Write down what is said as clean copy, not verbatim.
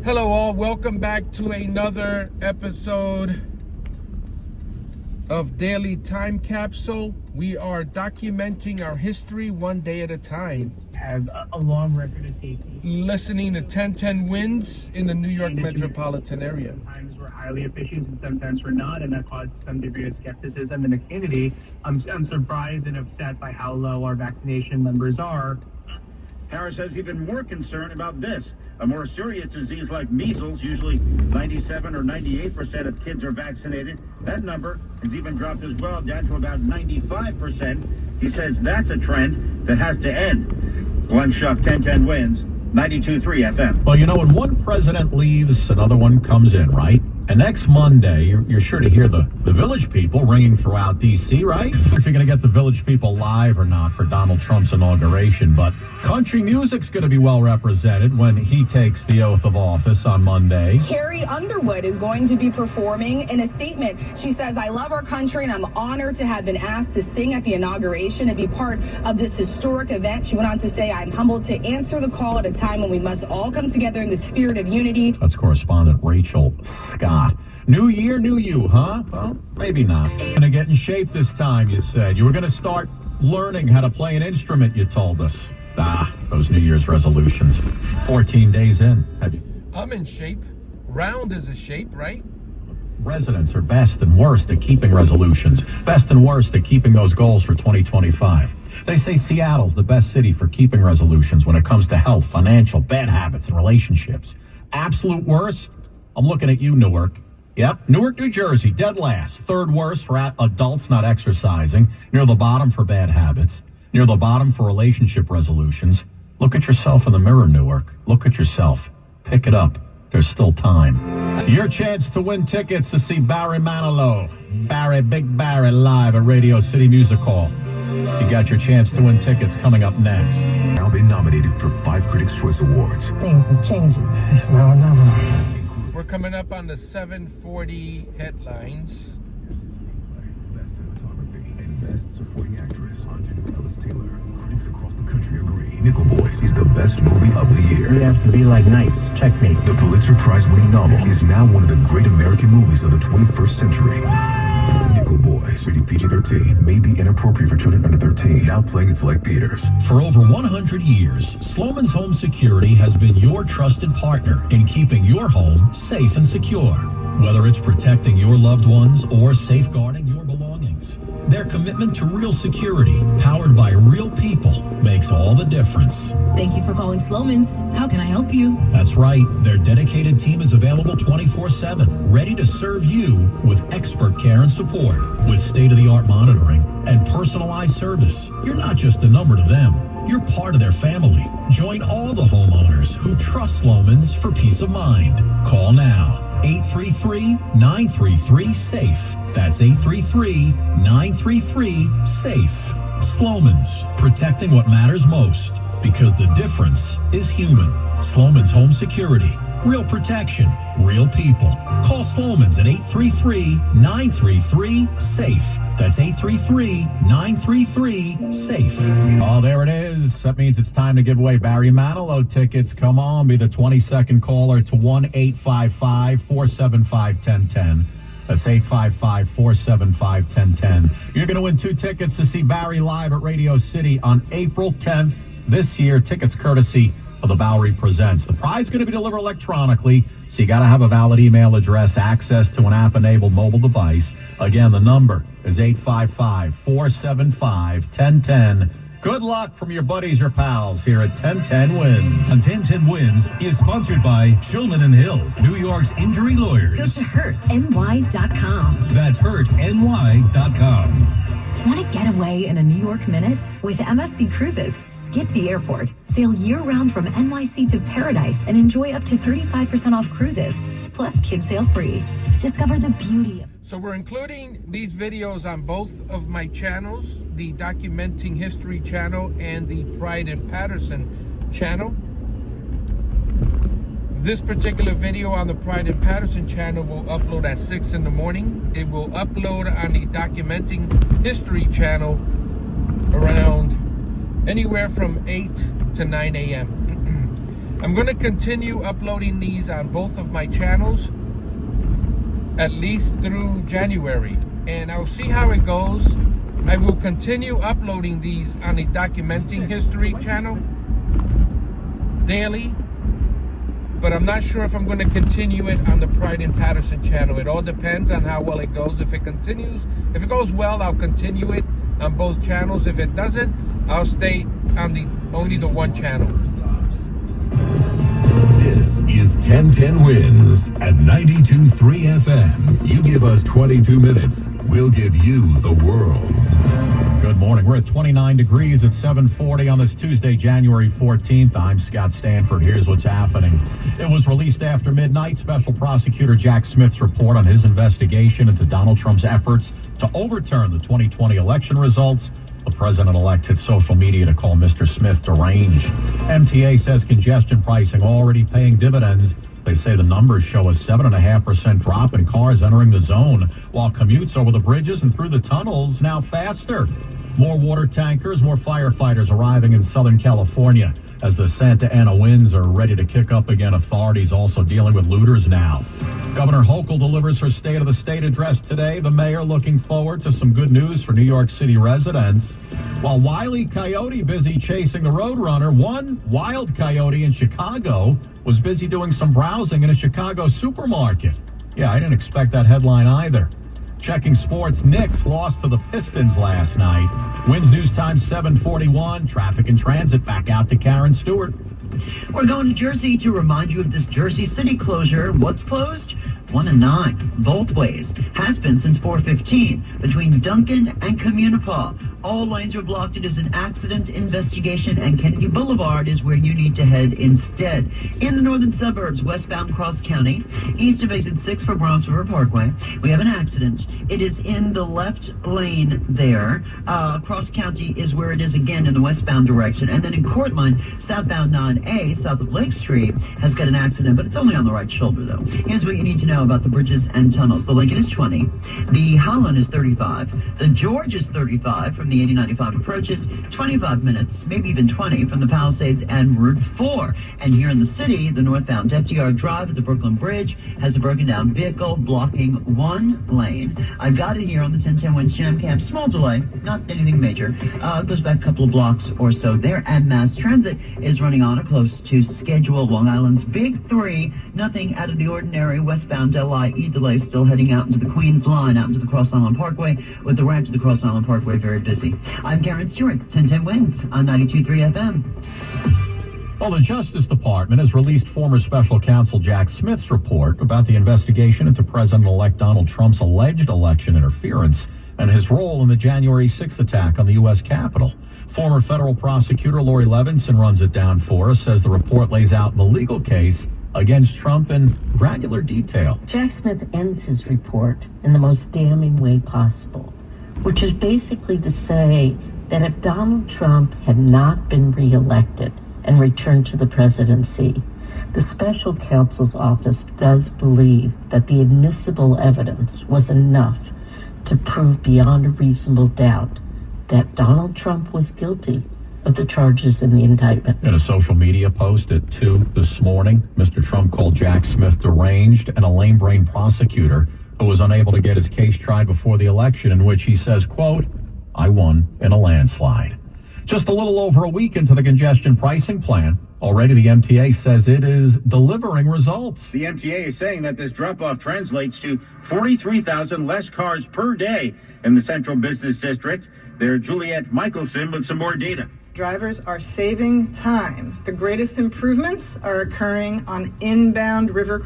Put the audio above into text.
Hello all, welcome back to another episode of Daily Time Capsule. We are documenting our history one day at a time. Have a long record of safety. Listening to 1010 wins in the New York Metropolitan area. Sometimes we're highly efficient and sometimes we're not, and that causes some degree of skepticism in the community. I'm surprised and upset by how low our vaccination numbers are. Harris has even more concern about this. A more serious disease like measles, usually 97 or 98% of kids are vaccinated. That number has even dropped as well, down to about 95%. He says that's a trend that has to end. Glenn Shuck, 1010 wins, 92.3 FM. Well, you know, when one president leaves, another one comes in, right? And next Monday, you're sure to hear the Village People ringing throughout D.C., right? If you're going to get the Village People live or not for Donald Trump's inauguration. But country music's going to be well represented when he takes the oath of office on Monday. Carrie Underwood is going to be performing. In a statement, she says, "I love our country and I'm honored to have been asked to sing at the inauguration and be part of this historic event." She went on to say, "I'm humbled to answer the call at a time when we must all come together in the spirit of unity." That's correspondent Rachel Scott. New year, new you, huh? Well, maybe not. Gonna get in shape this time, you said. You were gonna start learning how to play an instrument, you told us. Those New Year's resolutions. 14 days in. I'm in shape. Round is a shape, right? Residents are best and worst at keeping resolutions. Best and worst at keeping those goals for 2025. They say Seattle's the best city for keeping resolutions when it comes to health, financial, bad habits, and relationships. Absolute worst? I'm looking at you, Newark. Yep, Newark, New Jersey, dead last. Third worst for adults not exercising. Near the bottom for bad habits. Near the bottom for relationship resolutions. Look at yourself in the mirror, Newark. Look at yourself. Pick it up. There's still time. Your chance to win tickets to see Barry Manilow. Big Barry live at Radio City Music Hall. You got your chance to win tickets coming up next. Now been nominated for 5 Critics' Choice Awards. Things is changing. It's now or never. We're coming up on the 740 headlines. Best cinematography and Best Supporting Actress, Angelou Ellis-Taylor. Critics across the country agree Nickel Boys is the best movie of the year. We have to be like knights. Checkmate. The Pulitzer Prize-winning novel is now one of the great American movies of the 21st century. Nickel Boys, rated PG-13, may be inappropriate for children under 13. Now playing its like theaters. For over 100 years, Sloman's Home Security has been your trusted partner in keeping your home safe and secure. Whether it's protecting your loved ones or safeguarding your belongings, their commitment to real security, powered by real people, makes all the difference. Thank you for calling Sloman's. How can I help you? That's right. Their dedicated team is available 24/7, ready to serve you with expert care and support. With state-of-the-art monitoring and personalized service, you're not just a number to them. You're part of their family. Join all the homeowners who trust Sloman's for peace of mind. Call now. 833-933-SAFE. That's 833-933-SAFE. Sloman's, protecting what matters most, because the difference is human. Sloman's Home Security. Real protection, real people. Call Sloman's at 833-933-SAFE. That's 833-933-SAFE. Oh, there it is. That means it's time to give away Barry Manilow tickets. Come on, be the 22nd caller to 1-855-475-1010. That's 855-475-1010. You're going to win 2 tickets to see Barry live at Radio City on April 10th this year. Tickets courtesy of the Bowery Presents. The prize is going to be delivered electronically, so you got to have a valid email address, access to an app-enabled mobile device. Again, the number is 855-475-1010. Good luck from your buddies or pals here at 1010 Wins. And 1010 Wins is sponsored by Shulman & Hill, New York's injury lawyers. Go to hurtny.com. That's hurtny.com. Want to get away in a New York minute? With MSC Cruises, skip the airport. Sail year-round from NYC to Paradise and enjoy up to 35% off cruises. Plus, kids sail free. Discover the beauty of... So we're including these videos on both of my channels, the Documenting History channel and the Pride in Patterson channel. This particular video on the Pride in Patterson channel will upload at 6 in the morning. It will upload on the Documenting History channel around anywhere from 8 to 9 a.m. I'm going to continue uploading these on both of my channels at least through January, and I'll see how it goes. I will continue uploading these on the Documenting History channel daily, but I'm not sure if I'm going to continue it on the Pride in Patterson channel. It all depends on how well it goes. If it goes well, I'll continue it on both channels. If it doesn't, I'll stay on only the one channel. This is 1010 Wins at 92.3 FM. You give us 22 minutes, we'll give you the world. Good morning. We're at 29 degrees at 7:40 on this Tuesday, January 14th. I'm Scott Stanford. Here's what's happening. It was released after midnight. Special Prosecutor Jack Smith's report on his investigation into Donald Trump's efforts to overturn the 2020 election results. The president-elect hit social media to call Mr. Smith deranged. MTA says congestion pricing already paying dividends. They say the numbers show a 7.5% drop in cars entering the zone, while commutes over the bridges and through the tunnels now faster. More water tankers, more firefighters arriving in Southern California. As the Santa Ana winds are ready to kick up again, authorities also dealing with looters now. Governor Hochul delivers her State of the State address today. The mayor looking forward to some good news for New York City residents. While Wile E. Coyote busy chasing the Roadrunner, one wild coyote in Chicago was busy doing some browsing in a Chicago supermarket. Yeah, I didn't expect that headline either. Checking sports, Knicks lost to the Pistons last night. Wins News Time 7:41. Traffic and transit back out to Karen Stewart. We're going to Jersey to remind you of this Jersey City closure. What's closed? 1 and 9, both ways. Has been since 4:15 between Duncan and Communipaw. All lanes are blocked. It is an accident investigation, and Kennedy Boulevard is where you need to head instead. In the northern suburbs, westbound Cross County, east of exit 6 for Bronx River Parkway, we have an accident. It is in the left lane there. Cross County is where it is again in the westbound direction. And then in Cortland, southbound 9A, south of Lake Street, has got an accident, but it's only on the right shoulder, though. Here's what you need to know about the bridges and tunnels. The Lincoln is 20. The Holland is 35. The George is 35 from the 8095 approaches. 25 minutes, maybe even 20 from the Palisades and Route 4. And here in the city, the northbound FDR Drive at the Brooklyn Bridge has a broken down vehicle blocking one lane. I've got it here on the 1010 Wins Jam Camp. Small delay, not anything major. Goes back a couple of blocks or so there. And mass transit is running on or close to schedule. Long Island's Big 3, nothing out of the ordinary. Westbound LIE delay still heading out into the Queens line, out into the Cross Island Parkway, with the ramp to the Cross Island Parkway very busy. I'm Karen Stewart, 1010 Wins on 92.3 FM. Well, the Justice Department has released former special counsel Jack Smith's report about the investigation into President-elect Donald Trump's alleged election interference and his role in the January 6th attack on the U.S. Capitol. Former federal prosecutor Lori Levinson runs it down for us, says the report lays out the legal case against Trump in granular detail. Jack Smith ends his report in the most damning way possible, which is basically to say that if Donald Trump had not been reelected and returned to the presidency, the special counsel's office does believe that the admissible evidence was enough to prove beyond a reasonable doubt that Donald Trump was guilty of the charges in the indictment. In a social media post at 2 this morning, Mr. Trump called Jack Smith deranged and a lame-brained prosecutor who was unable to get his case tried before the election, in which he says, quote, "I won in a landslide." Just a little over a week into the congestion pricing plan, already the MTA says it is delivering results. The MTA is saying that this drop-off translates to 43,000 less cars per day in the Central Business District. There's Juliette Michelson with some more data. Drivers are saving time. The greatest improvements are occurring on inbound river